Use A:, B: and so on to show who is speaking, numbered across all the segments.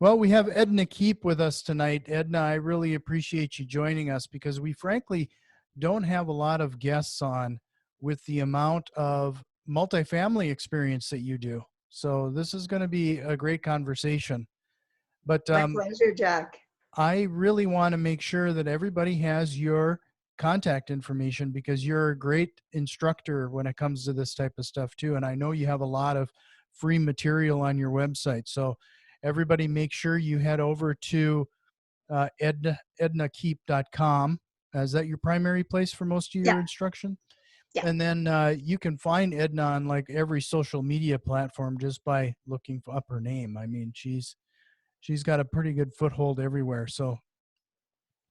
A: Well, we have Edna Keep with us tonight. Edna, I really appreciate you joining us because we frankly don't have a lot of guests on with the amount of multifamily experience that you do. So this is going to be a great conversation. But
B: My pleasure, Jack.
A: I really want to make sure that everybody has your contact information because you're a great instructor when it comes to this type of stuff too. And I know you have a lot of free material on your website. So everybody make sure you head over to ednakeep.com. Is that your primary place for most of
B: Yeah,
A: your instruction?
B: yeah.
A: And then you can find Edna on like every social media platform just by looking up her name. I mean, she's got a pretty good foothold everywhere. So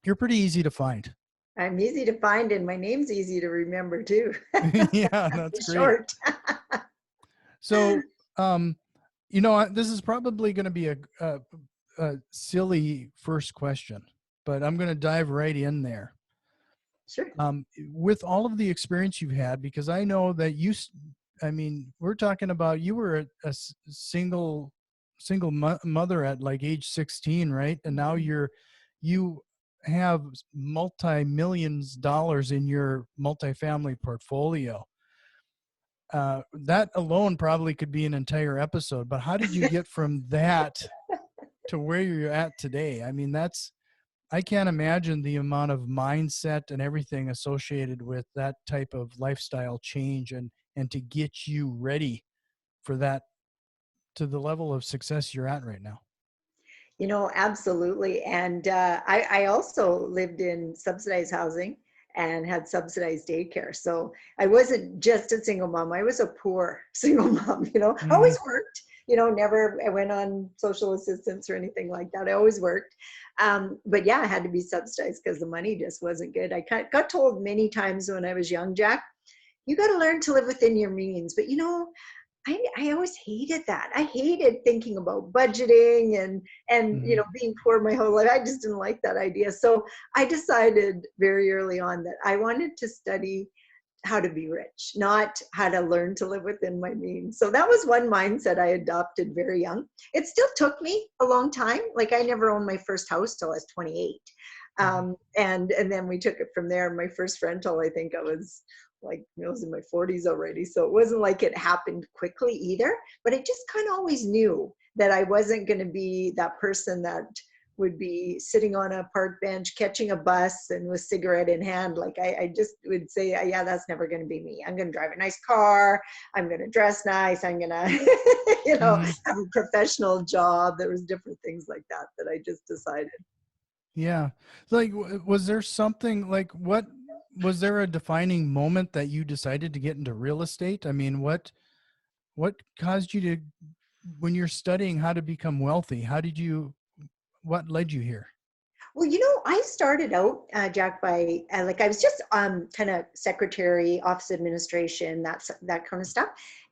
A: you're pretty easy to find.
B: I'm easy to find and my name's easy to remember too.
A: Yeah, that's
B: It's
A: great.
B: short.
A: So, this is probably going to be a silly first question, but I'm going to dive right in there.
B: Sure.
A: With all of the experience you've had, because I know that we're talking about you were a single mother at like age 16, right? And now you have multi-millions dollars in your multifamily portfolio. That alone probably could be an entire episode, but how did you get from that to where you're at today? I mean, I can't imagine the amount of mindset and everything associated with that type of lifestyle change and to get you ready for that to the level of success you're at right now.
B: Absolutely. And I also lived in subsidized housing and had subsidized daycare. So I wasn't just a single mom. I was a poor single mom. I
A: Hmm.
B: always worked, never I went on social assistance or anything like that. I always worked. But yeah, I had to be subsidized because the money just wasn't good. Got told many times when I was young, Jack, you got to learn to live within your means. But I always hated that. I hated thinking about budgeting and
A: Hmm.
B: being poor my whole life. I just didn't like that idea. So I decided very early on that I wanted to study how to be rich, not how to learn to live within my means. So that was one mindset I adopted very young. It still took me a long time. Like I never owned my first house till I was 28.
A: Hmm.
B: And then we took it from there. My first rental, I think I was I was in my 40s already. So it wasn't like it happened quickly either, but I just kind of always knew that I wasn't going to be that person that would be sitting on a park bench, catching a bus and with cigarette in hand. Like I just would say, yeah, that's never going to be me. I'm going to drive a nice car. I'm going to dress nice. I'm going to,
A: Hmm.
B: have a professional job. There was different things like that I just decided.
A: Yeah. Like, was there something like was there a defining moment that you decided to get into real estate? I mean, what caused you to, when you're studying how to become wealthy, what led you here?
B: Well, I started out, Jack, by I was just kind of secretary, office administration, that kind of stuff.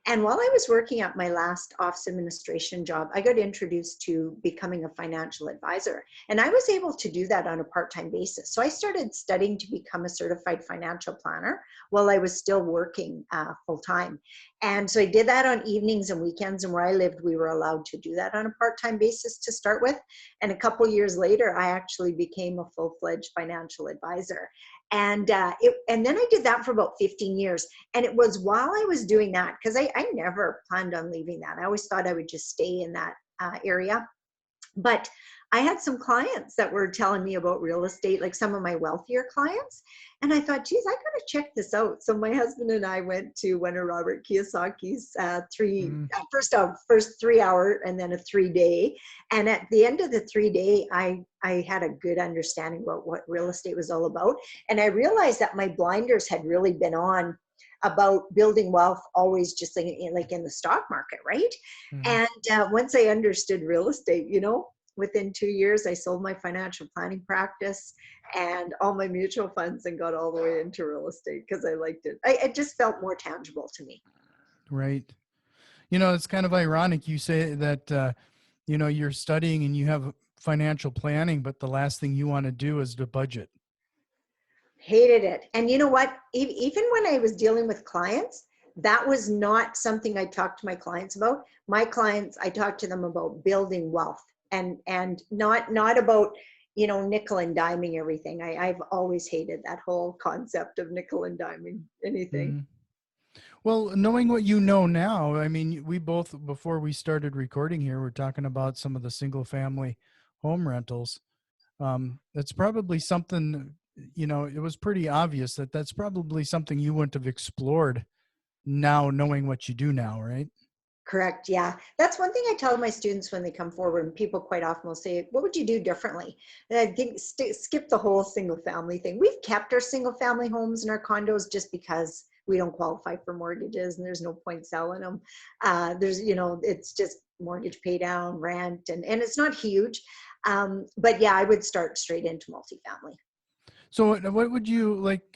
B: And while I was working at my last office administration job, I got introduced to becoming a financial advisor. And I was able to do that on a part-time basis. So I started studying to become a certified financial planner while I was still working full-time. And so I did that on evenings and weekends. And where I lived, we were allowed to do that on a part-time basis to start with. And a couple years later, I actually became a full-fledged financial advisor. And then I did that for about 15 years. And it was while I was doing that, because I never planned on leaving that. I always thought I would just stay in that area. But I had some clients that were telling me about real estate, like some of my wealthier clients. And I thought, geez, I got to check this out. So my husband and I went to one of Robert Kiyosaki's first 3 hour and then a 3 day. And at the end of the 3 day, I had a good understanding about what real estate was all about. And I realized that my blinders had really been on about building wealth always just like in the stock market, right?
A: Mm-hmm.
B: And once I understood real estate, within 2 years, I sold my financial planning practice and all my mutual funds and got all the way into real estate because I liked it. It just felt more tangible to me.
A: Right. It's kind of ironic you say that, you're studying and you have financial planning, but the last thing you want to do is to budget.
B: Hated it. And you know what? Even when I was dealing with clients, that was not something I talked to my clients about. My clients, I talked to them about building wealth, and not about, nickel and diming everything. I've always hated that whole concept of nickel and diming anything.
A: Mhm. Well, knowing what you know now, I mean, we both, before we started recording here, we're talking about some of the single family home rentals. That's probably something, it was pretty obvious that that's probably something you wouldn't have explored now, knowing what you do now, right?
B: Correct. Yeah. That's one thing I tell my students when they come forward, and people quite often will say, what would you do differently? And I think skip the whole single family thing. We've kept our single family homes and our condos just because we don't qualify for mortgages and there's no point selling them. It's just mortgage pay down, rent, and it's not huge. But yeah, I would start straight into multifamily.
A: So what would you like?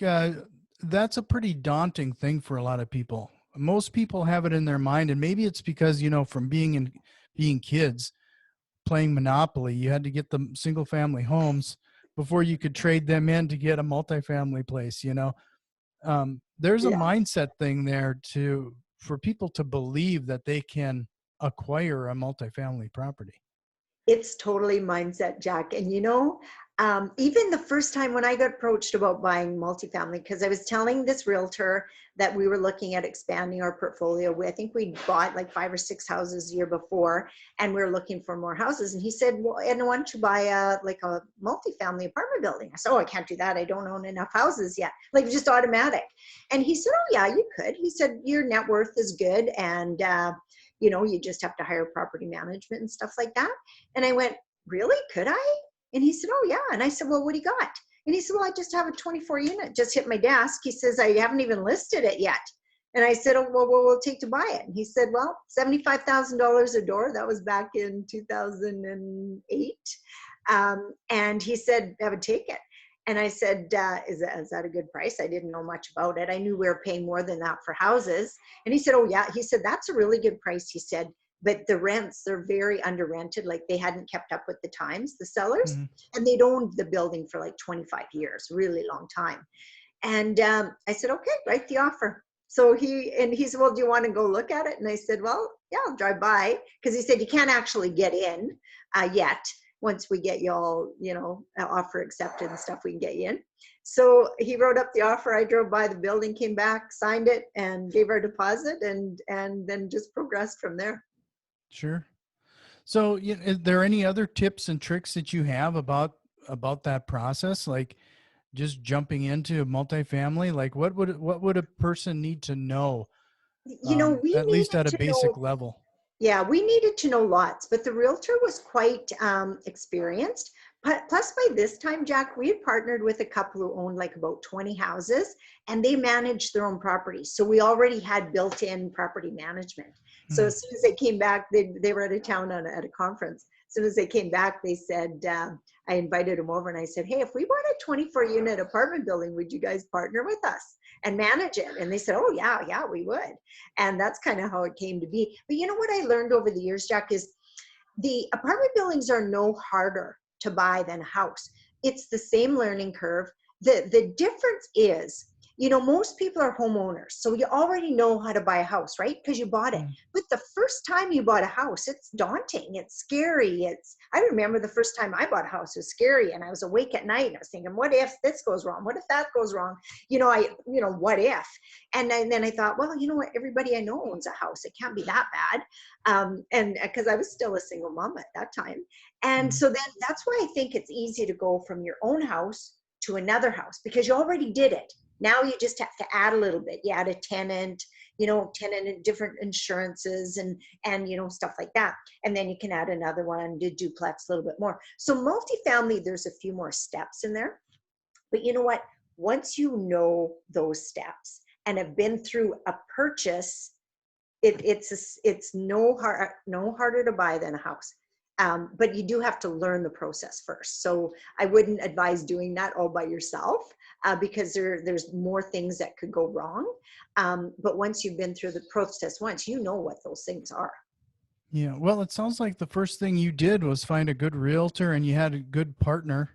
A: That's a pretty daunting thing for a lot of people. Most people have it in their mind, and maybe it's because, from being kids playing Monopoly, you had to get the single family homes before you could trade them in to get a multifamily place. There's a
B: Yeah.
A: mindset thing there for people to believe that they can acquire a multifamily property.
B: It's totally mindset, Jack. And even the first time when I got approached about buying multifamily, because I was telling this realtor that we were looking at expanding our portfolio. I think we bought like 5 or 6 houses a year before, and we were looking for more houses. And he said, "Well, and why don't you buy a multifamily apartment building?" I said, "Oh, I can't do that. I don't own enough houses yet." Like just automatic. And he said, "Oh yeah, you could." He said, "Your net worth is good, and you just have to hire property management and stuff like that." And I went, "Really? Could I?" And he said, "Oh, yeah." And I said, "Well, what do you got?" And he said, "Well, I just have a 24 unit, just hit my desk." He says, "I haven't even listed it yet." And I said, "Oh, well, what will it take to buy it?" And he said, "Well, $75,000 a door." That was back in 2008. And he said, "I would take it." And I said, is that a good price? I didn't know much about it. I knew we were paying more than that for houses. And he said, "Oh, yeah." He said, "That's a really good price." He said, "But the rents, they're very under rented. Like they hadn't kept up with the times, the sellers,
A: Mhm.
B: and they'd owned the building for like 25 years, really long time." And I said, "Okay, write the offer." So he said, "Well, do you want to go look at it?" And I said, "Well, yeah, I'll drive by." Because he said, "You can't actually get in yet. Once we get you all, offer accepted and stuff, we can get you in." So he wrote up the offer. I drove by the building, came back, signed it, and gave our deposit, and then just progressed from there.
A: Sure. So, is there any other tips and tricks that you have about that process? Like just jumping into multifamily? Like what would a person need to know,
B: We
A: at least
B: needed
A: at a
B: to
A: basic
B: know.
A: level?
B: Yeah, we needed to know lots, but the realtor was quite experienced. Plus, by this time, Jack, we had partnered with a couple who owned like about 20 houses, and they managed their own properties. So we already had built-in property management. So
A: Hmm.
B: as soon as they came back, they were out of town at a conference. As soon as they came back, they said, I invited them over and I said, "Hey, if we bought a 24-unit apartment building, would you guys partner with us and manage it?" And they said, "Oh, yeah, yeah, we would." And that's kind of how it came to be. But you know what I learned over the years, Jack, is the apartment buildings are no harder to buy than a house. It's the same learning curve. The difference is, most people are homeowners, so you already know how to buy a house, right? Because you bought it.
A: Mm.
B: But the first time you bought a house, it's daunting, it's scary. I remember the first time I bought a house, it was scary, and I was awake at night and I was thinking, what if this goes wrong? What if that goes wrong? What if? And then I thought, well, you know what? Everybody I know owns a house. It can't be that bad. And because I was still a single mom at that time. And
A: Mm.
B: so then that's why I think it's easy to go from your own house to another house because you already did it. Now you just have to add a little bit. You add a tenant, tenant and different insurances and stuff like that. And then you can add another one, do duplex a little bit more. So multifamily, there's a few more steps in there. But you know what? Once you know those steps and have been through a purchase, it's no harder to buy than a house. But you do have to learn the process first. So I wouldn't advise doing that all by yourself because there's more things that could go wrong. But once you've been through the process once, you know what those things are.
A: Yeah. Well, it sounds like the first thing you did was find a good realtor and you had a good partners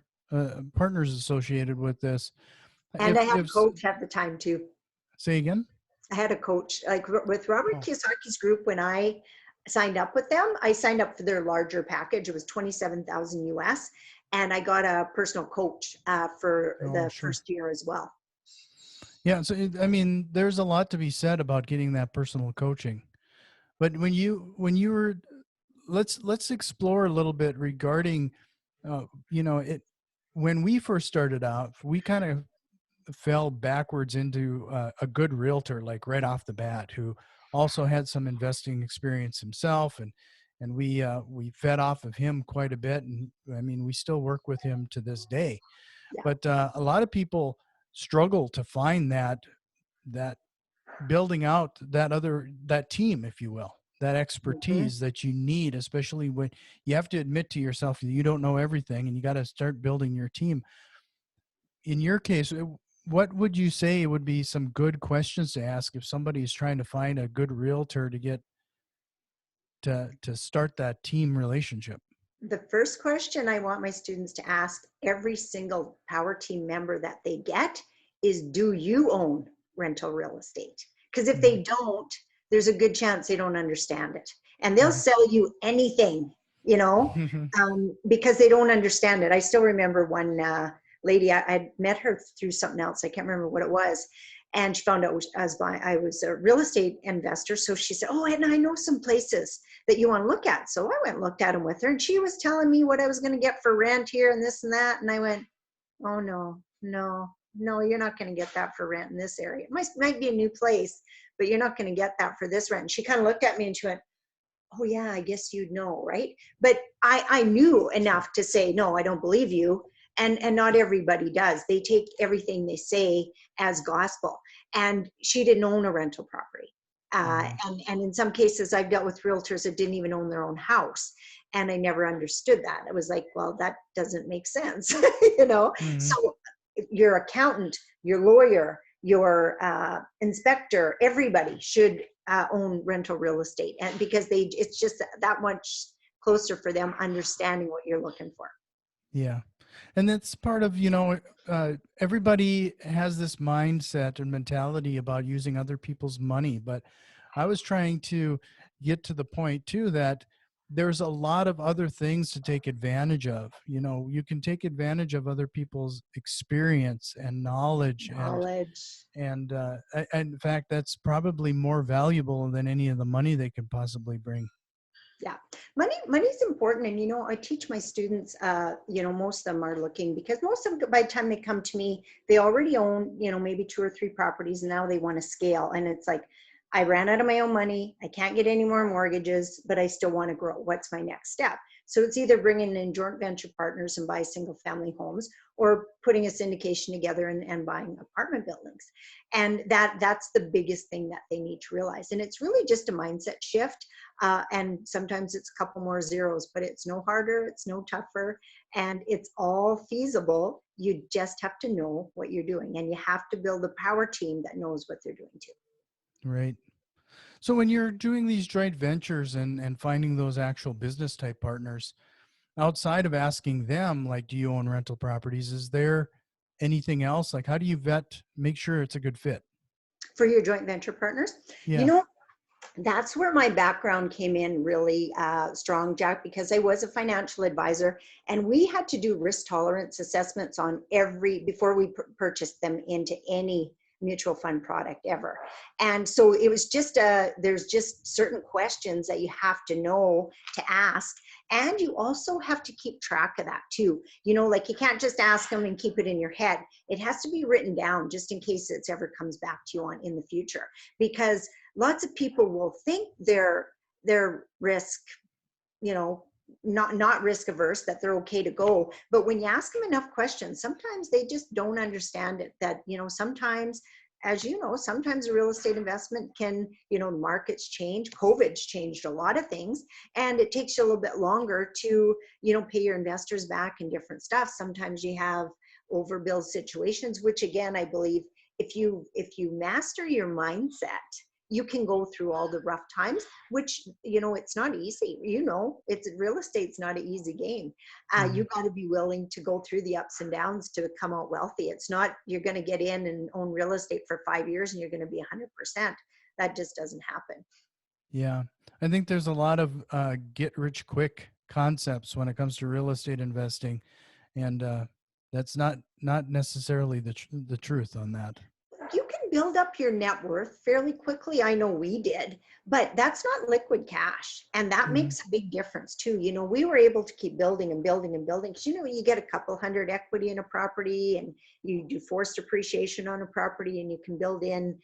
A: associated with this.
B: And I had a
A: If
B: coach at the time too.
A: say again.
B: I had a coach, like with Robert
A: Oh,
B: Kiyosaki's group. When I signed up with them, I signed up for their larger package. It was 27,000 US, and I got a personal coach for
A: oh,
B: the
A: sure.
B: first year as well.
A: Yeah. So, I mean, there's a lot to be said about getting that personal coaching. But when you were, let's explore a little bit regarding, it, when we first started out, we kind of fell backwards into a good realtor, like right off the bat, who also had some investing experience himself, and we fed off of him quite a bit, and I mean we still work with him to this day.
B: Yeah.
A: But a lot of people struggle to find that building out that team, if you will, that
B: Mhm.
A: expertise that you need, especially when you have to admit to yourself that you don't know everything and you got to start building your team. In your case, what would you say would be some good questions to ask if somebody is trying to find a good realtor to get to start that team relationship?
B: The first question I want my students to ask every single power team member that they get is, do you own rental real estate? Because if
A: Mhm.
B: they don't, there's a good chance they don't understand it. And they'll
A: Mhm.
B: sell you anything, you know, because they don't understand it. I still remember one lady, I met her through something else. I can't remember what it was. And she found out I was a real estate investor. So she said, oh, Edna, I know some places that you want to look at. So I went and looked at them with her, and she was telling me what I was going to get for rent here and this and that. And I went, oh, no, no, no, you're not going to get that for rent in this area. It might be a new place, but you're not going to get that for this rent. And she kind of looked at me and she went, oh, yeah, I guess you'd know, right? But I knew enough to say, no, I don't believe you. And not everybody does. They take everything they say as gospel. And she didn't own a rental property.
A: Mhm.
B: And in some cases, I've dealt with realtors that didn't even own their own house. And I never understood that. It was like, well, that doesn't make sense, you know?
A: Mhm.
B: So your accountant, your lawyer, your inspector, everybody should own rental real estate, and because it's just that much closer for them understanding what you're looking for.
A: Yeah. And that's part of, everybody has this mindset and mentality about using other people's money. But I was trying to get to the point too that there's a lot of other things to take advantage of. You can take advantage of other people's experience and knowledge,
B: Knowledge.
A: and in fact, that's probably more valuable than any of the money they could possibly bring.
B: Yeah, money's important. And I teach my students, most of them are looking, because most of them, by the time they come to me, they already own, maybe 2 or 3 properties, and now they want to scale. And it's like, I ran out of my own money, I can't get any more mortgages, but I still want to grow. What's my next step? So it's either bringing in joint venture partners and buy single family homes, or putting a syndication together and buying apartment buildings. And that's the biggest thing that they need to realize. And it's really just a mindset shift. And sometimes it's a couple more zeros, but it's no harder, it's no tougher, and it's all feasible. You just have to know what you're doing, and you have to build a power team that knows what they're doing too.
A: Right. So when you're doing these joint ventures and finding those actual business type partners, outside of asking them, like, do you own rental properties, is there anything else? Like, how do you make sure it's a good fit?
B: For your joint venture partners, you
A: Yeah.
B: know, that's where my background came in really strong, Jack, because I was a financial advisor, and we had to do risk tolerance assessments on before we purchased them into any mutual fund product ever. And so it was there's just certain questions that you have to know to ask. And you also have to keep track of that too. Like, you can't just ask them and keep it in your head. It has to be written down, just in case it ever comes back to you in the future. Because lots of people will think they're risk, you know, not risk averse, that they're okay to go. But when you ask them enough questions, sometimes they just don't understand it. That, sometimes, as you know, sometimes a real estate investment can, markets change. COVID's changed a lot of things, and it takes you a little bit longer to, pay your investors back and different stuff. Sometimes you have overbuild situations, which again, I believe, if you master your mindset, you can go through all the rough times, which, it's not easy. It's real estate's not an easy game.
A: Mhm.
B: You got to be willing to go through the ups and downs to come out wealthy. It's not you're going to get in and own real estate for 5 years and you're going to be 100%. That just doesn't happen.
A: Yeah. I think there's a lot of get rich quick concepts when it comes to real estate investing, and that's not necessarily the truth on that.
B: You can build up your net worth fairly quickly. I know we did, but that's not liquid cash. And that
A: Mhm.
B: makes a big difference too. We were able to keep building and building and building. Cause you get a couple hundred equity in a property and you do forced appreciation on a property and you can build in,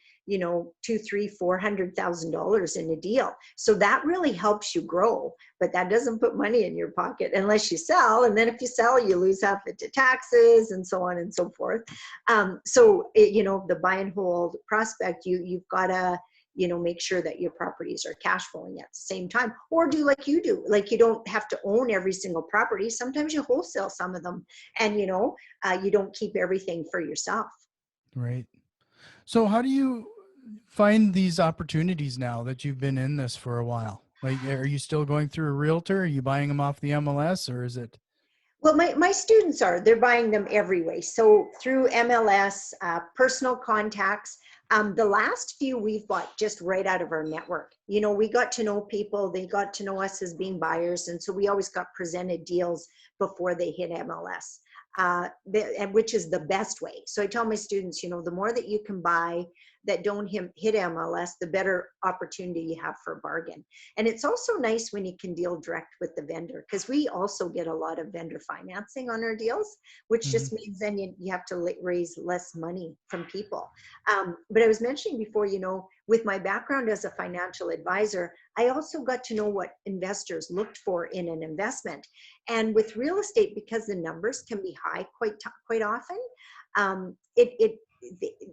B: two, three, $400,000 in a deal. So that really helps you grow, but that doesn't put money in your pocket unless you sell. And then if you sell, you lose half it to taxes and so on and so forth. The buy and hold prospect, you've got to, make sure that your properties are cash flowing at the same time, or do like you do. Like you don't have to own every single property. Sometimes you wholesale some of them, and you don't keep everything for yourself.
A: Right. So how do you find these opportunities now that you've been in this for a while? Like, are you still going through a realtor? Are you buying them off the MLS, or is it?
B: Well, my students they're buying them every way. So through MLS, personal contacts. The last few we've bought just right out of our network. We got to know people, they got to know us as being buyers. And so we always got presented deals before they hit MLS, which is the best way. So I tell my students, the more that you can buy that don't hit MLS, the better opportunity you have for a bargain. And it's also nice when you can deal direct with the vendor, because we also get a lot of vendor financing on our deals, which
A: Mhm.
B: just means then you have to raise less money from people. But I was mentioning before, with my background as a financial advisor, I also got to know what investors looked for in an investment. And with real estate, because the numbers can be high quite often,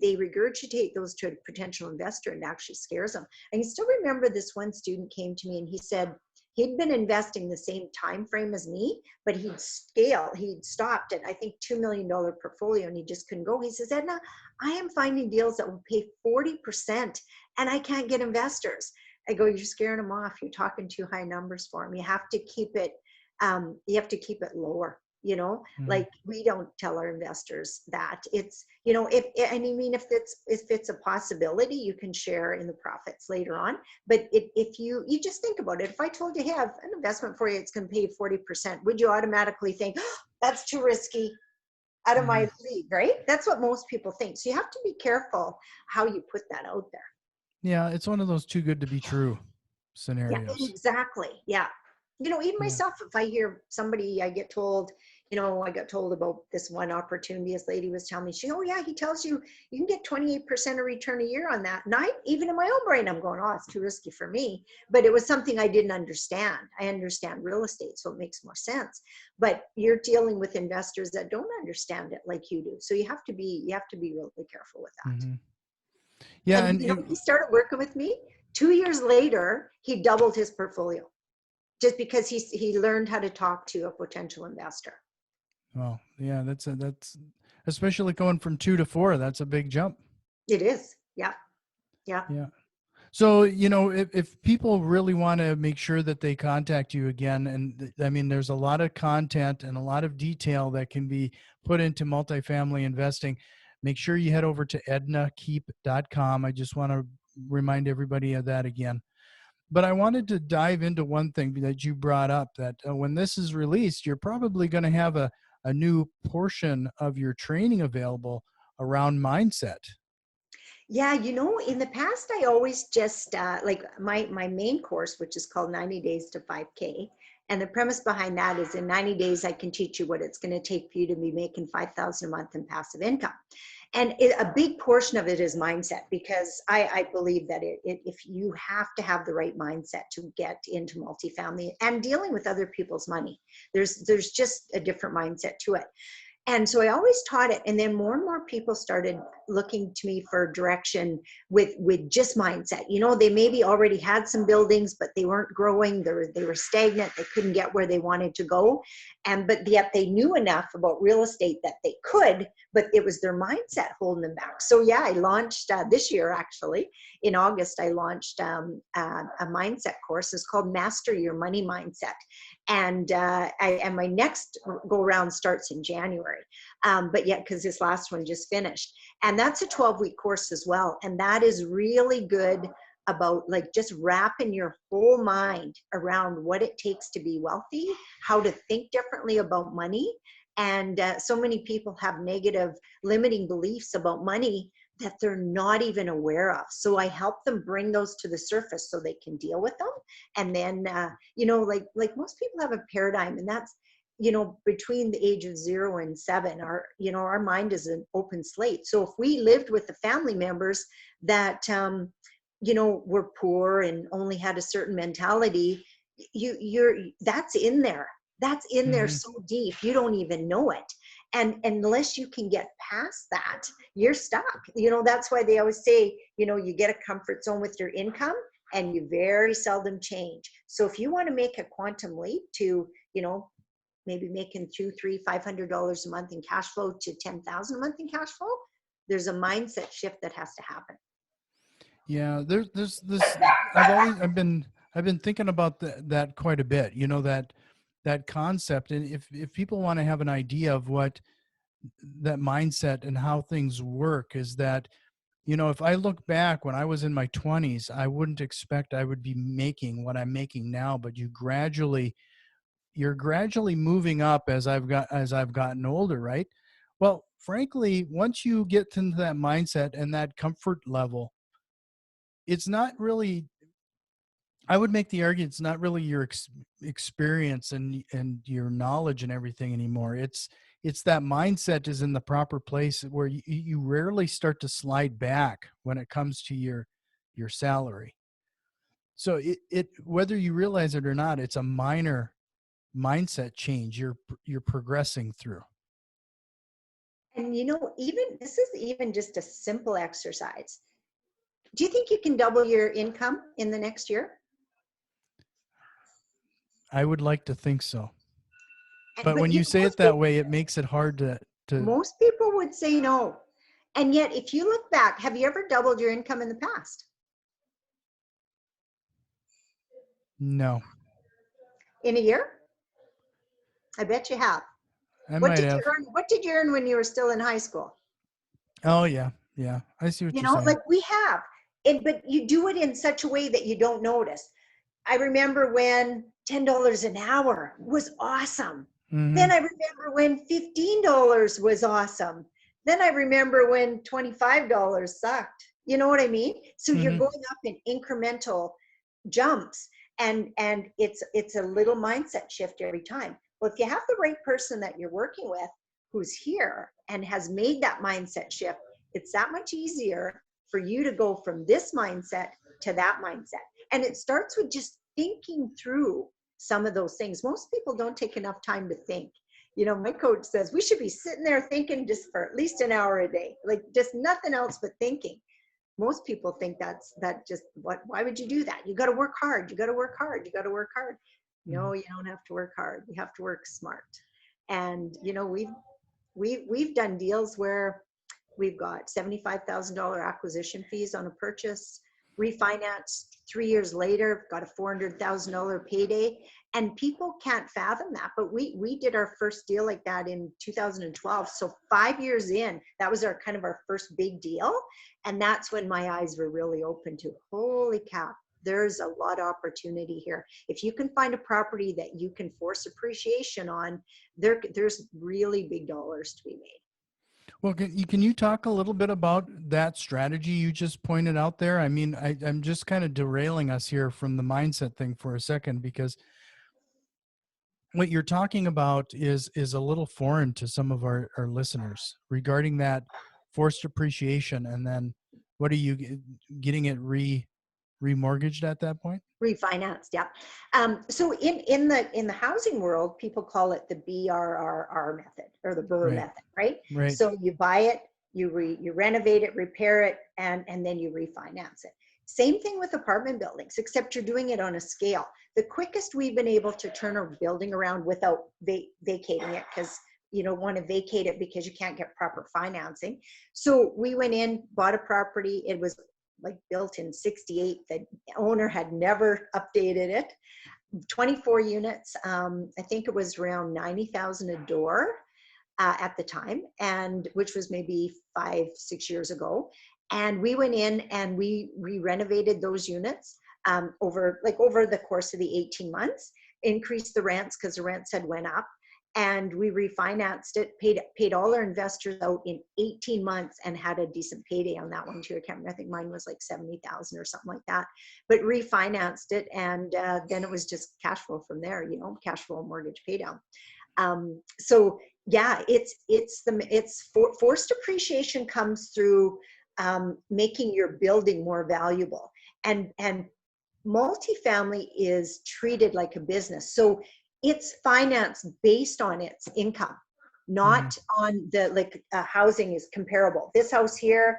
B: they regurgitate those to a potential investor and it actually scares them. I can still remember this one student came to me and he said he'd been investing the same time frame as me, but he'd stopped at I think $2 million portfolio and he just couldn't go. He says, Edna, I am finding deals that will pay 40% and I can't get investors. I go, you're scaring them off. You're talking too high numbers for them. You have to keep it lower.
A: Mhm.
B: Like we don't tell our investors that. It's if it's a possibility, you can share in the profits later on. But if you just think about it, if I told you, hey, I have an investment for you, it's going to pay 40%, would you automatically think, oh, that's too risky, out of my
A: Mhm.
B: league? Right? That's what most people think. So you have to be careful how you put that out there.
A: Yeah, it's one of those too good to be true
B: Yeah,
A: scenarios.
B: exactly. Yeah. Even
A: Yeah.
B: myself, if I hear somebody, I got told about this one opportunity. This lady was telling me, oh yeah, he tells you you can get 28% of return a year on that. And even in my own brain, I'm going, oh, it's too risky for me. But it was something I didn't understand. I understand real estate, so it makes more sense. But you're dealing with investors that don't understand it like you do. So you have to be really careful with that.
A: Mhm. Yeah,
B: And
A: and
B: he started working with me. 2 years later, he doubled his portfolio just because he learned how to talk to a potential investor.
A: well, yeah, that's especially going from 2 to 4, that's a big jump.
B: It is. Yeah. Yeah.
A: Yeah. So, if people really want to make sure that they contact you again, and I mean, there's a lot of content and a lot of detail that can be put into multifamily investing. Make sure you head over to ednakeep.com. I just want to remind everybody of that again. But I wanted to dive into one thing that you brought up, that when this is released, you're probably going to have a new portion of your training available around mindset.
B: Yeah, in the past, I always just like my main course, which is called 90 Days to 5K. And the premise behind that is in 90 days, I can teach you what it's going to take for you to be making 5,000 a month in passive income. And a big portion of it is mindset, because I believe that if you have to have the right mindset to get into multifamily and dealing with other people's money, there's just a different mindset to it. And so I always taught it. And then more and more people started looking to me for direction with just mindset. You know, they maybe already had some buildings, but they weren't growing. They were stagnant. They couldn't get where they wanted to go. But yet they knew enough about real estate that they could, but it was their mindset holding them back. So yeah, I launched this year, actually in August, I launched a mindset course. It's called Master Your Money Mindset. And my next go round starts in January. But yet, because this last one just finished, and that's a 12-week course as well. And that is really good about like just wrapping your whole mind around what it takes to be wealthy, how to think differently about money. And so many people have negative limiting beliefs about money that they're not even aware of. So I help them bring those to the surface so they can deal with them. And then, like most people have a paradigm, and that's, between the age of 0 and 7, our mind is an open slate. So if we lived with the family members that, were poor and only had a certain mentality, that's in there. That's in there
A: Hmm.
B: so deep, you don't even know it. And unless you can get past that, you're stuck. That's why they always say, you get a comfort zone with your income and you very seldom change. So if you want to make a quantum leap to, maybe making $200, $300, $500 a month in cash flow to 10,000 a month in cash flow, there's a mindset shift that has to happen.
A: Yeah, there's this. I've been thinking about that quite a bit. You know, that concept, and if people want to have an idea of what that mindset and how things work, is that, if I look back when I was in my 20s, I wouldn't expect I would be making what I'm making now. But you're gradually moving up as I've gotten older, right? Well, frankly, once you get into that mindset and that comfort level, it's not really, I would make the argument, it's not really your experience and your knowledge and everything anymore. It's that mindset is in the proper place where you rarely start to slide back when it comes to your salary. So it whether you realize it or not, it's a minor mindset change you're progressing through.
B: And even this is even just a simple exercise. Do you think you can double your income in the next year?
A: I would like to think so. But
B: But
A: when you say it that way, it makes it hard to
B: most people would say no. And yet, if you look back, have you ever doubled your income in the past?
A: no.
B: In a year? I bet you have.
A: I
B: What
A: might
B: did you
A: have.
B: earn? What did you earn when you were still in high school?
A: Oh yeah. Yeah. I see what you're saying.
B: Like we have. But you do it in such a way that you don't notice. I remember when $10 an hour was awesome. Then
A: Mhm.
B: I remember when $15 was awesome. Then I remember when $25 sucked. You know what I mean? So you're
A: Mhm.
B: going up in incremental jumps, and it's a little mindset shift every time. Well, if you have the right person that you're working with who's here and has made that mindset shift, it's that much easier for you to go from this mindset to that mindset. And it starts with just thinking through some of those things. Most people don't take enough time to think. My coach says we should be sitting there thinking just for at least an hour a day, like just nothing else but thinking. Most people think that just why would you do that? You got to work hard. You got to work hard. You got to work hard. No,
A: Mhm.
B: you don't have to work hard. You have to work smart. And we've done deals where we've got $75,000 acquisition fees on a purchase, refinanced 3 years later, got a $400,000 payday. And people can't fathom that. But we did our first deal like that in 2012. So 5 years in, that was our kind of our first big deal. And that's when my eyes were really open to, holy cow, there's a lot of opportunity here. If you can find a property that you can force appreciation on, there's really big dollars to be made.
A: Well, can you talk a little bit about that strategy you just pointed out there? I mean, I'm just kind of derailing us here from the mindset thing for a second, because what you're talking about is a little foreign to some of our listeners regarding that forced appreciation, and then what are you getting it remortgaged at that point?
B: Refinanced, yeah. So in the housing world, people call it the BRRR method, or the BRRR
A: Right.
B: method, right?
A: Right.
B: So you buy it, you renovate it, repair it, and then you refinance it. Same thing with apartment buildings, except you're doing it on a scale. The quickest we've been able to turn a building around without vacating it, because you don't want to vacate it because you can't get proper financing. So we went in, bought a property. It was like built in 68. The owner had never updated it. 24 units. I think it was around 90,000 a door at the time, and which was maybe 5-6 years ago. And we went in and we renovated those units over the course of the 18 months, increased the rents because the rents had went up, and we refinanced it, paid all our investors out in 18 months, and had a decent payday on that one too. I can't remember, I think mine was like 70,000 or something like that, but refinanced it. And then it was just cash flow from there, cash flow and mortgage pay down. So yeah, forced appreciation comes through making your building more valuable. And multifamily is treated like a business. So it's financed based on its income,
A: Hmm.
B: not on housing is comparable. This house here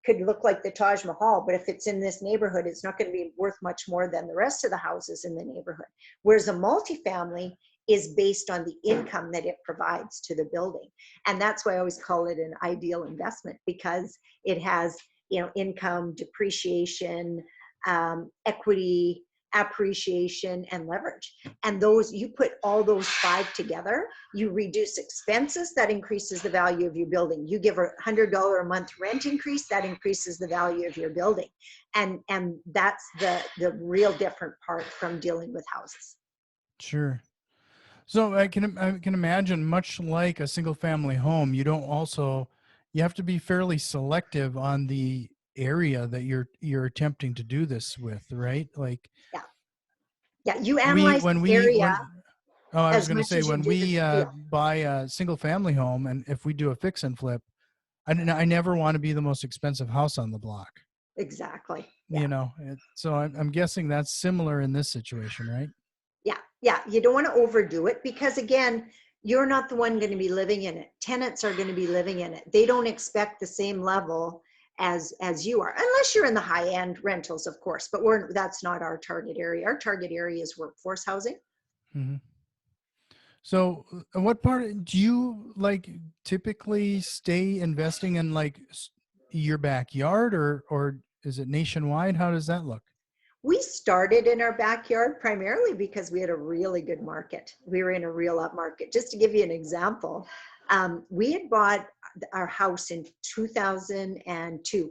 B: could look like the Taj Mahal, but if it's in this neighborhood, it's not going to be worth much more than the rest of the houses in the neighborhood. Whereas a multifamily is based on the income that it provides to the building. And that's why I always call it an ideal investment, because it has, income, depreciation, equity, appreciation, and leverage. And you put all those five together, you reduce expenses, that increases the value of your building. You give a $100 a month rent increase, that increases the value of your building. And that's the real different part from dealing with houses.
A: Sure. So I can imagine, much like a single family home, you have to be fairly selective on the area that you're attempting to do this with, right? Like
B: Yeah. Yeah. You
A: we
B: analyze
A: when
B: the
A: we
B: area
A: when oh, I was
B: as
A: going to
B: much
A: say,
B: as you
A: when
B: do the
A: we
B: field.
A: buy a single family home, and if we do a fix and flip, I never want to be the most expensive house on the block.
B: Exactly. Yeah.
A: So I'm guessing that's similar in this situation, right?
B: Yeah. Yeah. You don't want to overdo it, because again, you're not the one going to be living in it. Tenants are going to be living in it. They don't expect the same level as you are, unless you're in the high end rentals, of course, but that's not our target area. Our target area is workforce housing.
A: Hmm. So, what part do you like typically stay investing in, like your backyard, or is it nationwide? How does that look?
B: We started in our backyard primarily because we had a really good market. We were in a real up market. Just to give you an example, we had bought our house in 2002,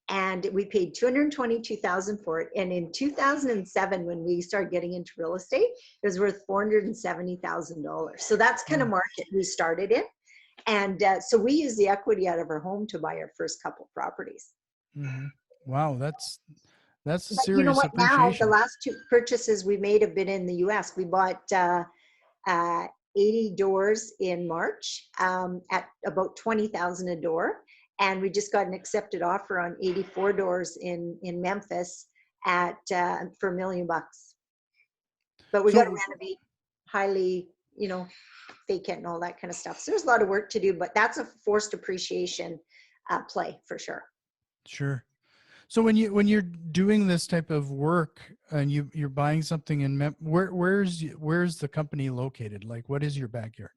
B: and we paid 222,000 for it. And in 2007, when we started getting into real estate, it was worth $470,000. So that's kind of
A: Oh,
B: market we started in. And so we used the equity out of our home to buy our first couple properties.
A: hmm. Wow, that's a
B: But you know
A: serious
B: what? Now the
A: appreciation.
B: last two purchases we made have been in the U.S. We bought uh, 80 doors in March at about 20,000 a door, and we just got an accepted offer on 84 doors in Memphis at for $1 million. But we got to
A: So
B: renovate highly, vacant and all that kind of stuff. So there's a lot of work to do, but that's a forced appreciation play for sure.
A: sure. So when you're doing this type of work, and you're buying something in where's the company located? Like, what is your backyard?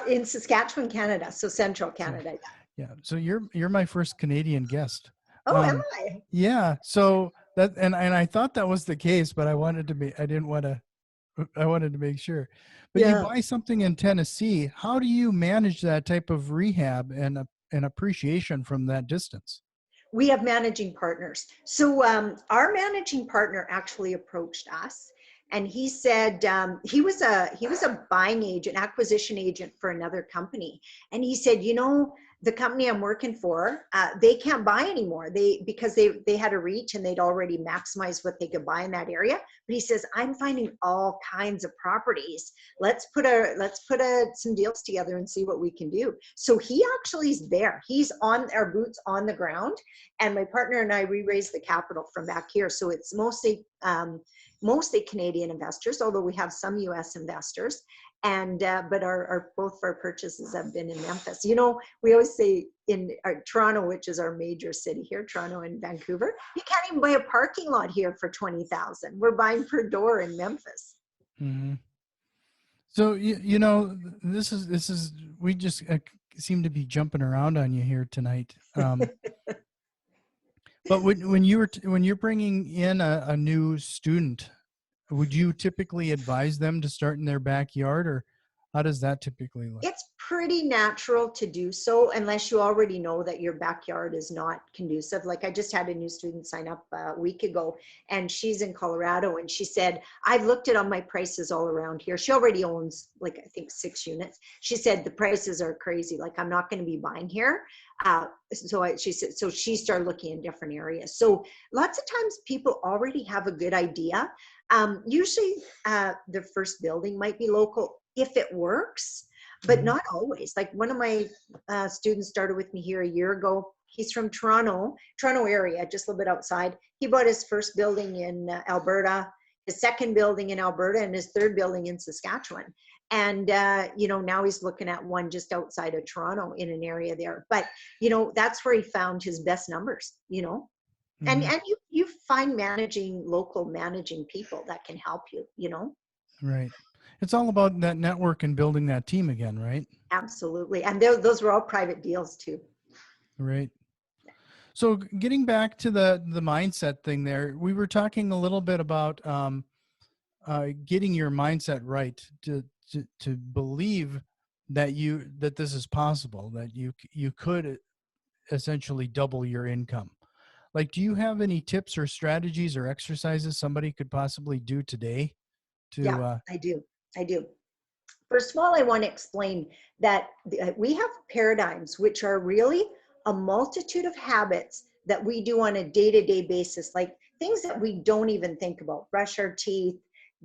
B: In Saskatchewan, Canada, so central
A: So
B: Canada.
A: yeah, so you're my first Canadian guest.
B: Oh, am
A: Um,
B: I?
A: yeah, so and I thought that was the case, but I wanted to make sure. But you
B: Yeah.
A: buy something in Tennessee, how do you manage that type of rehab and appreciation from that distance?
B: We have managing partners. So our managing partner actually approached us And he said he was a buying agent, acquisition agent for another company. And he said, the company I'm working for, they can't buy anymore. Because they had a reach and they'd already maximized what they could buy in that area. But he says, I'm finding all kinds of properties. Let's put some deals together and see what we can do. So he actually is there. He's on our boots on the ground, and my partner and I, we raised the capital from back here. So it's mostly Canadian investors, although we have some US investors. And but our both of our purchases have been in Memphis. We always say in Toronto, which is our major city here, Toronto and Vancouver, you can't even buy a parking lot here for 20,000. We're buying per door in Memphis.
A: Mm-hmm. So this is we just seem to be jumping around on you here tonight. But when you're bringing in a new student, would you typically advise them to start in their backyard, or how does that typically look?
B: It's pretty natural to do so unless you already know that your backyard is not conducive. Like I just had a new student sign up a week ago, and she's in Colorado, and she said, I've looked at all my prices all around here. She already owns like, I think 6 units. She said, the prices are crazy. Like, I'm not going to be buying here. She said, so she started looking in different areas. So lots of times people already have a good idea. Usually the first building might be local if it works, but not always. Like one of my students started with me here a year ago. He's from Toronto area, just a little bit outside. He bought his first building in Alberta, his second building in Alberta, and his third building in Saskatchewan. And, now he's looking at one just outside of Toronto in an area there. But, that's where he found his best numbers,
A: Mm-hmm.
B: and you find local managing people that can help you,
A: Right. It's all about that network and building that team again, right?
B: Absolutely. And those were all private deals too.
A: Right. So getting back to the mindset thing there, we were talking a little bit about getting your mindset right to believe that this is possible, that you could essentially double your income. Like, do you have any tips or strategies or exercises somebody could possibly do today
B: Yeah,
A: to
B: I do. First of all, I want to explain that we have paradigms, which are really a multitude of habits that we do on a day-to-day basis, like things that we don't even think about: brush our teeth,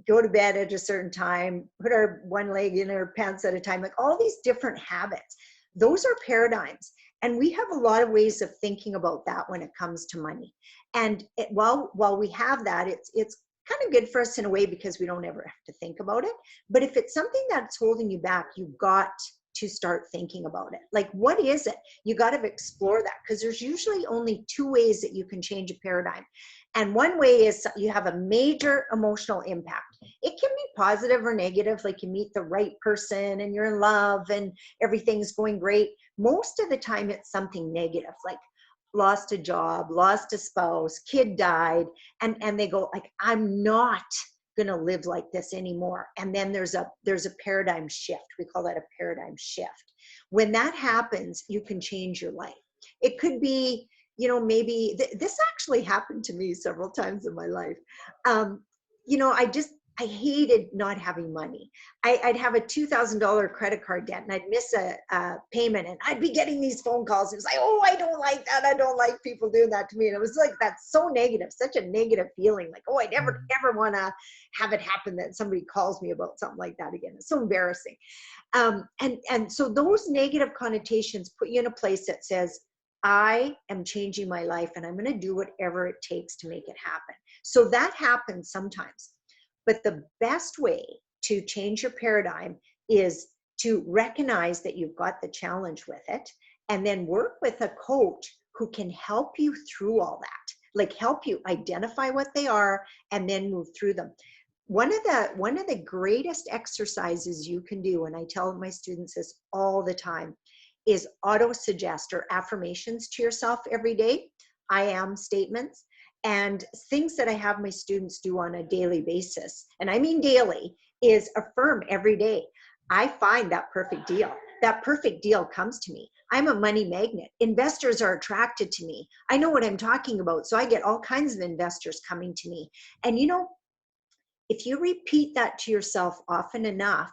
B: go to bed at a certain time, put our one leg in our pants at a time, like all these different habits. Those are paradigms. And we have a lot of ways of thinking about that when it comes to money. And while we have that, it's kind of good for us in a way because we don't ever have to think about it. But if it's something that's holding you back, you've got to start thinking about it. Like, what is it? You got to explore that, because there's usually only 2 ways that you can change a paradigm. And one way is you have a major emotional impact. It can be positive or negative, like you meet the right person and you're in love and everything's going great. Most of the time it's something negative, like lost a job, lost a spouse, kid died, and they go like, I'm not gonna live like this anymore. And then there's a paradigm shift. We call that a paradigm shift. When that happens, you can change your life. It could be, maybe this actually happened to me several times in my life. I hated not having money. I'd have a $2,000 credit card debt, and I'd miss a payment, and I'd be getting these phone calls. It was like, oh, I don't like that. I don't like people doing that to me. And it was like, that's so negative, such a negative feeling. Like, oh, I never want to have it happen that somebody calls me about something like that again. It's so embarrassing. And so those negative connotations put you in a place that says, I am changing my life, and I'm going to do whatever it takes to make it happen. So that happens sometimes. But the best way to change your paradigm is to recognize that you've got the challenge with it, and then work with a coach who can help you through all that, like help you identify what they are and then move through them. One of the greatest exercises you can do, and I tell my students this all the time, is auto suggest or affirmations to yourself every day. I am statements. And things that I have my students do on a daily basis, and I mean daily, is affirm every day. I find that perfect deal. That perfect deal comes to me. I'm a money magnet. Investors are attracted to me. I know what I'm talking about, so I get all kinds of investors coming to me. And If you repeat that to yourself often enough,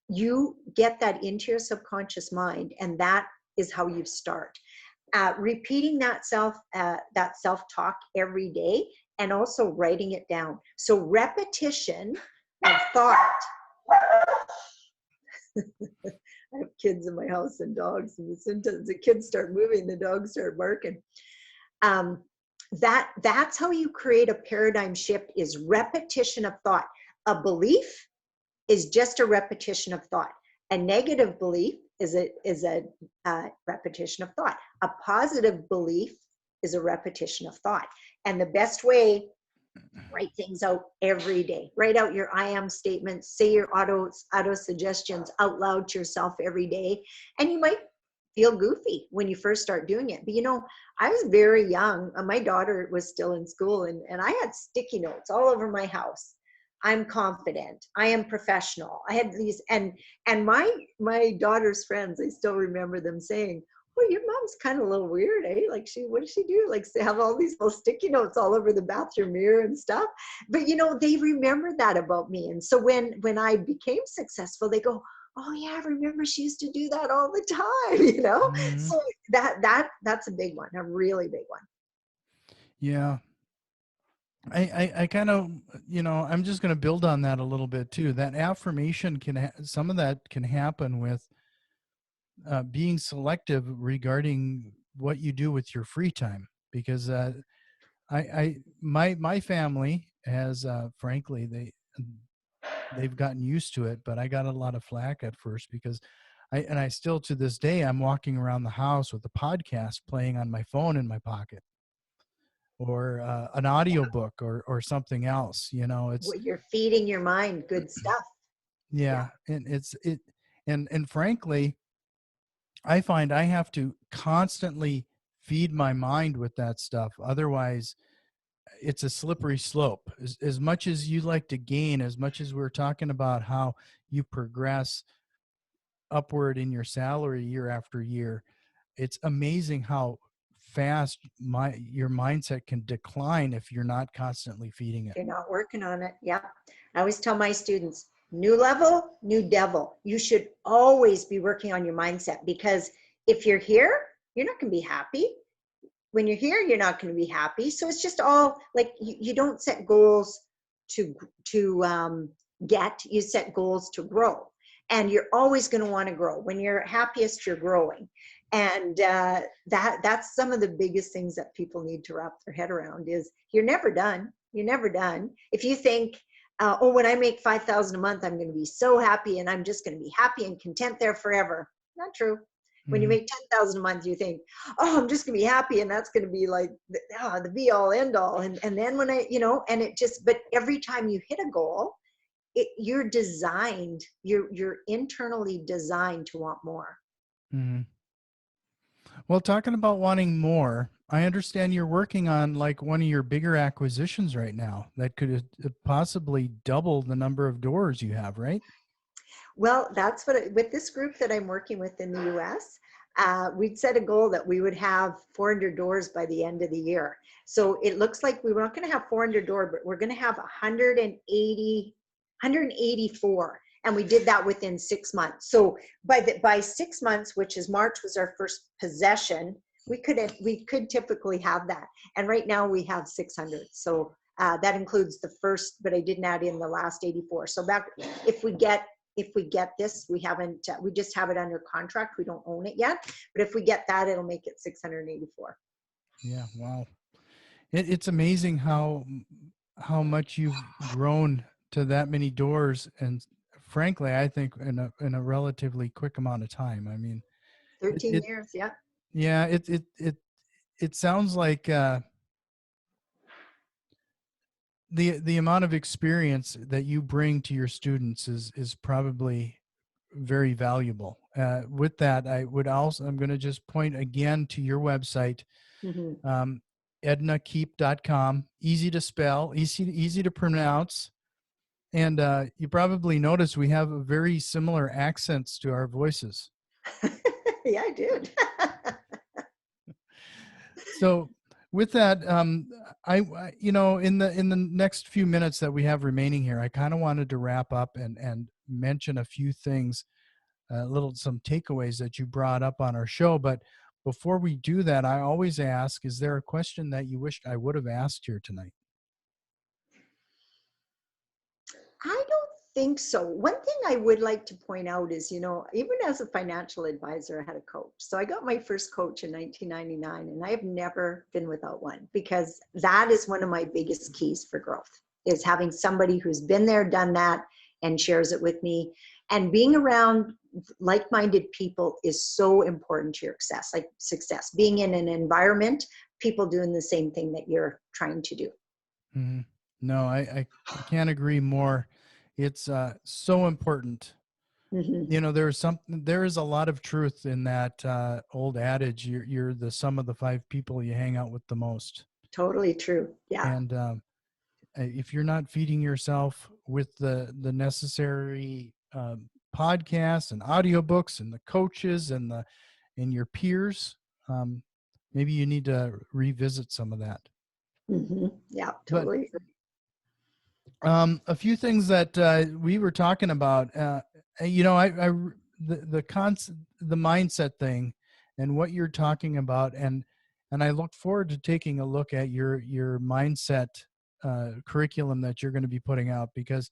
B: you get that into your subconscious mind, and that is how you start. Repeating that self-talk every day, and also writing it down. So repetition of thought. I have kids in my house and dogs, and sometimes the kids start moving, the dogs start barking. Um, that's how you create a paradigm shift, is repetition of thought. A belief is just a repetition of thought. A negative belief is a repetition of thought. A positive belief is a repetition of thought. And the best way, write things out every day. Write out your I am statements, say your auto suggestions out loud to yourself every day. And you might feel goofy when you first start doing it. But you know, I was very young. My daughter was still in school, and I had sticky notes all over my house. I'm confident. I am professional. I had these, and my daughter's friends, I still remember them saying, "Well, your mom's kind of a little weird, eh? Like, what does she do? Like, have all these little sticky notes all over the bathroom mirror and stuff." But you know, they remember that about me. And so when I became successful, they go, "Oh yeah, I remember she used to do that all the time." You know,
A: Hmm.
B: so that's a big one, a really big one.
A: Yeah. I kind of, I'm just going to build on that a little bit too. That affirmation some of that can happen with being selective regarding what you do with your free time, because my family has, frankly, they've gotten used to it, but I got a lot of flack at first because I still to this day, I'm walking around the house with a podcast playing on my phone in my pocket, or an audiobook, or something else. It's,
B: You're feeding your mind good stuff. Yeah.
A: yeah, and and frankly, I find I have to constantly feed my mind with that stuff. Otherwise, it's a slippery slope. As much as you like to gain, as much as we're talking about how you progress upward in your salary year after year, it's amazing how fast your mindset can decline if you're not constantly feeding it.
B: You're not working on it. Yeah. I always tell my students, new level, new devil. You should always be working on your mindset, because if you're here, you're not going to be happy. When you're here, you're not going to be happy. So it's just all like, you don't set goals to get, you set goals to grow. And you're always going to want to grow. When you're happiest, you're growing. And that's some of the biggest things that people need to wrap their head around, is you're never done. You're never done. If you think, oh, when I make 5,000 a month, I'm going to be so happy, and I'm just going to be happy and content there forever. Not true. When you
A: Hmm.
B: make 10,000 a month, you think, oh, I'm just going to be happy, and that's going to be like the be all end all. And then when and it just, but every time you hit a goal, you're designed, you're internally designed to want more.
A: Hmm. Well, talking about wanting more, I understand you're working on like one of your bigger acquisitions right now that could possibly double the number of doors you have, right?
B: Well, that's what, with this group that I'm working with in the US, we'd set a goal that we would have 400 doors by the end of the year. So it looks like we're not going to have 400 doors, but we're going to have 184. And we did that within 6 months. So by 6 months, which is March was our first possession, we could typically have that. And right now we have 600. So that includes the first, but I didn't add in the last 84. So back, if we get this, we just have it under contract. We don't own it yet. But if we get that, it'll make it 684.
A: Yeah. Wow. It's amazing how much you've grown to that many doors, and frankly, I think in a relatively quick amount of time. I mean, it,
B: 13
A: it
B: years, yeah.
A: yeah, it sounds like the amount of experience that you bring to your students is probably very valuable. With that, I'm going to just point again to your website,
B: Mhm.
A: um, ednakeep.com. Easy to spell, easy to pronounce. And you probably notice we have a very similar accents to our voices.
B: Yeah, I did.
A: So with that, in the next few minutes that we have remaining here, I kind of wanted to wrap up and mention a few things, some takeaways that you brought up on our show. But before we do that, I always ask, is there a question that you wished I would have asked here tonight?
B: I don't think so. One thing I would like to point out is, even as a financial advisor, I had a coach. So I got my first coach in 1999, and I have never been without one, because that is one of my biggest keys for growth, is having somebody who's been there, done that, and shares it with me. And being around like-minded people is so important to your success. Being in an environment, people doing the same thing that you're trying to do.
A: Hmm. No, I can't agree more. It's so important.
B: Hmm.
A: There is a lot of truth in that old adage, you're the sum of the five people you hang out with the most.
B: Totally true. Yeah.
A: And if you're not feeding yourself with the necessary podcasts and audiobooks and the coaches and your peers, um, maybe you need to revisit some of that.
B: Yeah,
A: But
B: totally.
A: a few things that we were talking about, the mindset thing and what you're talking about, and I look forward to taking a look at your mindset curriculum that you're going to be putting out, because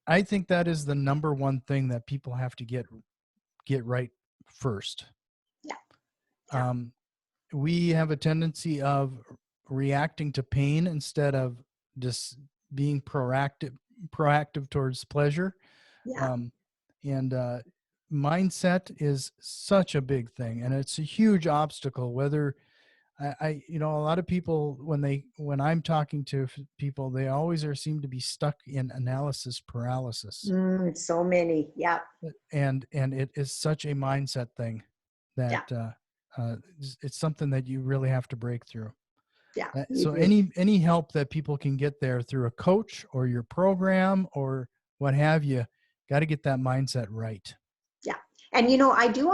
A: I think that is the number one thing that people have to get right first.
B: Yeah. Yeah.
A: Um, we have a tendency of reacting to pain instead of just being proactive towards pleasure.
B: Yeah.
A: um, and mindset is such a big thing, and it's a huge obstacle. Whether a lot of people, when I'm talking to people, they always seem to be stuck in analysis paralysis.
B: So many. Yeah.
A: And it is such a mindset thing that
B: Yeah.
A: it's something that you really have to break through.
B: Yeah. You
A: So
B: do.
A: any help that people can get there through a coach or your program or what have you, got to get that mindset right.
B: Yeah. And I do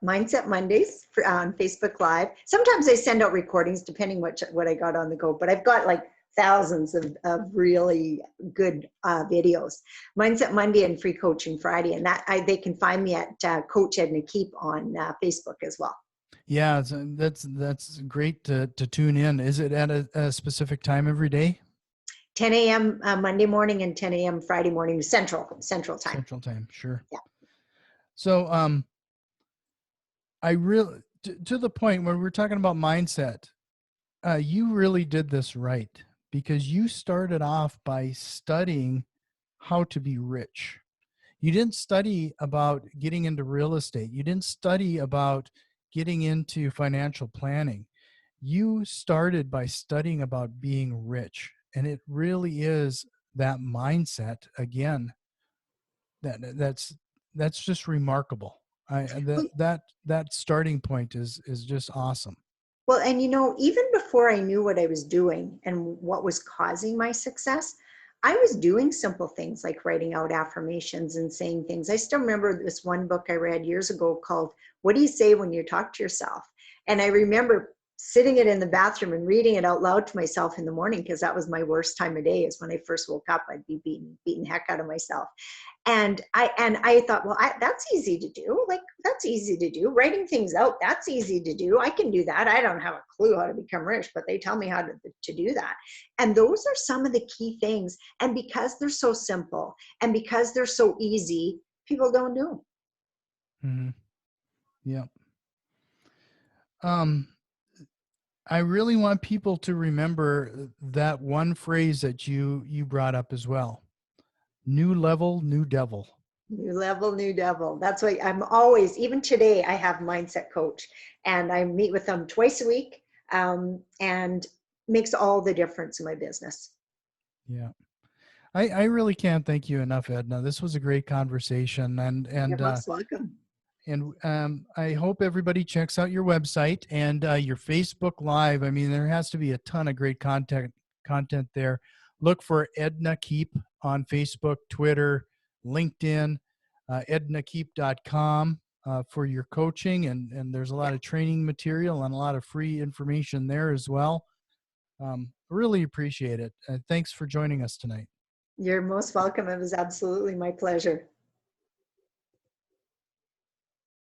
B: Mindset Mondays on Facebook Live. Sometimes I send out recordings depending what I got on the go, but I've got like thousands of really good videos. Mindset Monday and Free Coaching Friday, and they can find me at Coach Edna Keep on Facebook as well.
A: Yeah, that's great to tune in. Is it at a specific time every day?
B: 10 a.m. Monday morning and 10 a.m. Friday morning, Central Time.
A: Central time, sure.
B: Yeah.
A: So I really, to the point where we're talking about mindset, you really did this right, because you started off by studying how to be rich. You didn't study about getting into real estate. You didn't study about getting into financial planning. You started by studying about being rich. And it really is that mindset again that's just remarkable. I that starting point is just awesome.
B: Well, and even before I knew what I was doing and what was causing my success, I was doing simple things like writing out affirmations and saying things. I still remember this one book I read years ago called What Do You Say When You Talk to Yourself? And I remember sitting it in the bathroom and reading it out loud to myself in the morning, because that was my worst time of day, is when I first woke up. I'd be beating heck out of myself. And I thought, well, that's easy to do. Like, that's easy to do. Writing things out, that's easy to do. I can do that. I don't have a clue how to become rich, but they tell me how to do that. And those are some of the key things. And because they're so simple and because they're so easy, people don't do them.
A: Hmm. Yeah. Um, I really want people to remember that one phrase that you brought up as well. New level, new devil.
B: New level, new devil. That's why I'm always, even today, I have mindset coach, and I meet with them twice a week, and makes all the difference in my business.
A: Yeah. I really can't thank you enough, Edna. This was a great conversation,
B: You're most welcome.
A: I hope everybody checks out your website and your Facebook Live. I mean, there has to be a ton of great content there. Look for Edna Keep on Facebook, Twitter, LinkedIn, ednakeep.com. for your coaching, and there's a lot of training material and a lot of free information there as well. Really appreciate it. Thanks for joining us tonight.
B: You're most welcome. It was absolutely my pleasure.